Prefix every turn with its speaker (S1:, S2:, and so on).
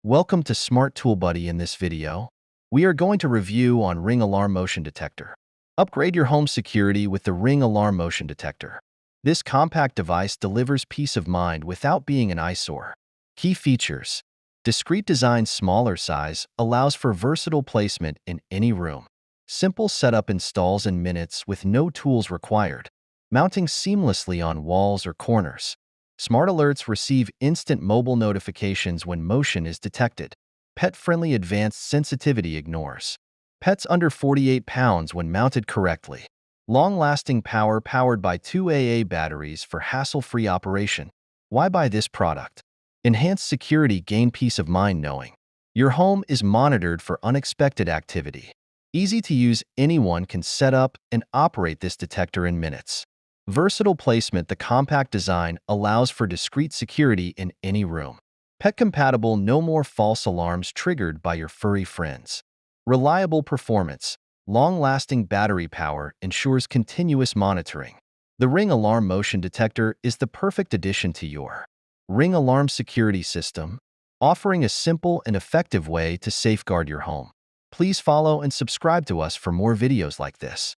S1: Welcome to Smart Tool Buddy. In this video, we are going to review on Ring Alarm Motion Detector. Upgrade your home security with the Ring Alarm Motion Detector. This compact device delivers peace of mind without being an eyesore. Key features: discreet design, smaller size, allows for versatile placement in any room. Simple setup, installs in minutes with no tools required. Mounting seamlessly on walls or corners. Smart alerts, receive instant mobile notifications when motion is detected. Pet-friendly, advanced sensitivity, ignores pets under 48 pounds when mounted correctly. Long-lasting power, powered by 2 AA batteries for hassle-free operation. Why buy this product? Enhanced security, gain peace of mind knowing your home is monitored for unexpected activity. Easy to use, anyone can set up and operate this detector in minutes. Versatile placement, the compact design allows for discreet security in any room. Pet compatible, no more false alarms triggered by your furry friends. Reliable performance, long-lasting battery power ensures continuous monitoring. The Ring Alarm Motion Detector is the perfect addition to your Ring Alarm security system, offering a simple and effective way to safeguard your home. Please follow and subscribe to us for more videos like this.